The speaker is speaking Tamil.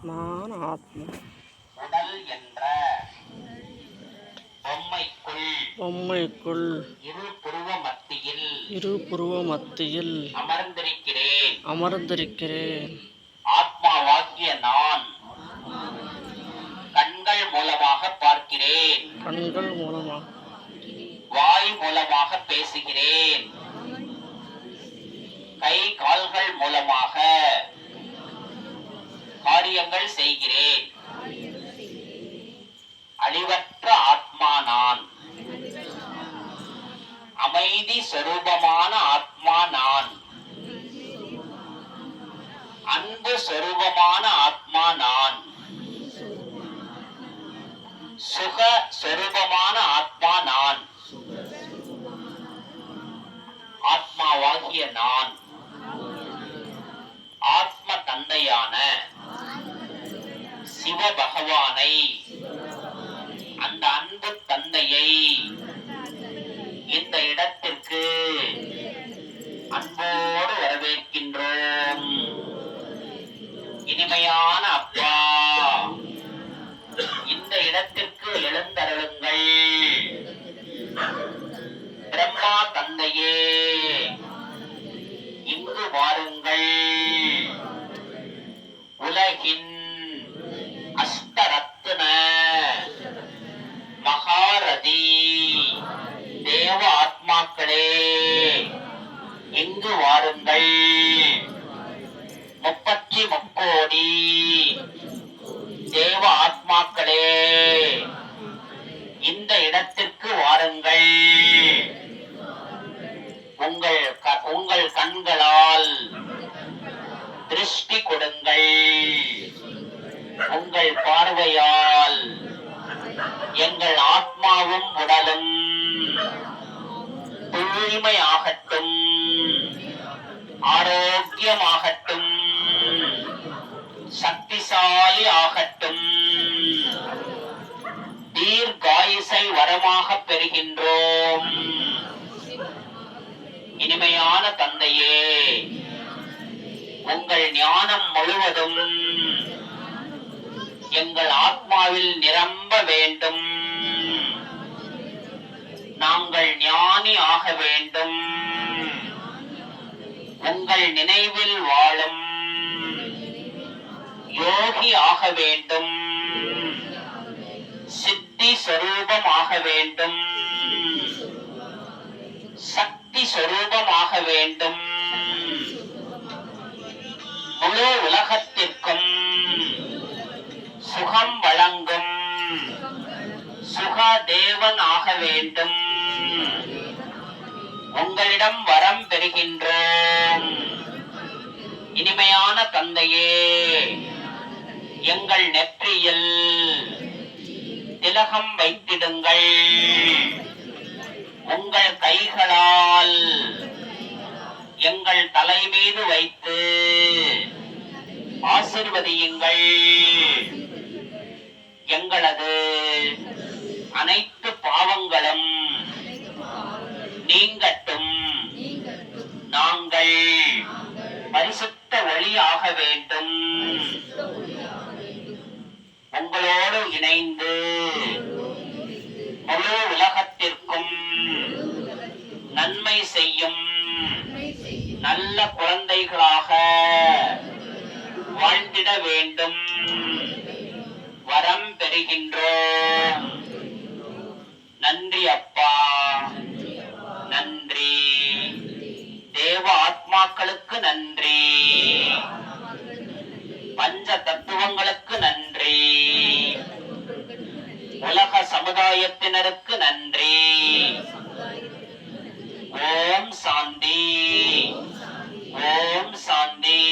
நான் ஆத்மா. உடல் என்ற பொம்மைக்குள் இரு புருவ மத்தியில் அமர்ந்திருக்கிறேன். ஆத்மாவாகிய நான் கண்கள் மூலமாக பார்க்கிறேன். வாய் மூலமாக பேசுகிறேன். கை கால்கள் மூலமாக காரியங்கள் செய்கிறேன். அழிவற்ற ஆத்மா நான். அமைதி சொரூபமான ஆத்மா நான். அன்பு சொரூபமான ஆத்மா நான். சுக சொரூபமான ஆத்மா நான். ஆத்மாவாகிய நான் ஆத்ம தந்தையான சிவ பகவானை, அந்த அன்பு தந்தையை இந்த இடத்திற்கு அன்போடு வரவேற்கின்றோம். இனிமையான அப்பா, இந்த இடத்திற்கு எழுந்தருளுங்கள். பிரம்மா தந்தையே, இங்கு வாருங்கள். உலகின் அஷ்டரத்ன மகாரதி தேவ ஆத்மாக்களே, இங்கு வாருங்கள். 33 தேவ ஆத்மாக்களே, இந்த இடத்திற்கு வாருங்கள். உங்கள் கண்களால் திருஷ்டி கொடுங்கள். உங்கள் பார்வையால் எங்கள் ஆத்மாவும் உடலும் தூய்மையாகட்டும், ஆரோக்கியமாகட்டும், சக்திசாலி ஆகட்டும். தீர்காயுசை வரமாக பெறுகின்றோம். இனிமையான தந்தையே, உங்கள் ஞானம் முழுவதும் எங்கள் ஆத்மாவில் நிரம்ப வேண்டும். நாங்கள் ஞானி ஆக வேண்டும். உங்கள் நினைவில் வாழும் யோகி ஆக வேண்டும். சித்தி சொரூபமாக வேண்டும். சக்தி சொரூபமாக வேண்டும். முழு உலகத்திற்கும் சுகம் வழங்கும் சுகதேவன் ஆக வேண்டும். உங்களிடம் வரம் பெறுகின்றோம். இனிமையான தந்தையே, எங்கள் நெற்றியில் திலகம் வைத்திடுங்கள். உங்கள் கைகளால் எங்கள் தலை மீது வைத்து ஆசீர்வதியுங்கள். எங்களது அனைத்து பாவங்களும் நீங்கட்டும். நாங்கள் பரிசுத்த ஒளியாக வேண்டும். உங்களோடு இணைந்து முழு உலகத்திற்கும் நன்மை செய்யும் நல்ல குழந்தைகளாக வாழ்ந்திட வேண்டும். வரம் பெறுகின்றோம். நன்றி அப்பா, நன்றி. தேவ ஆத்மாக்களுக்கு நன்றி. பஞ்ச தத்துவங்களுக்கு நன்றி. உலக சமுதாயத்தினருக்கு நன்றி. ஓம் சாந்தி, ஓம் சாந்தி.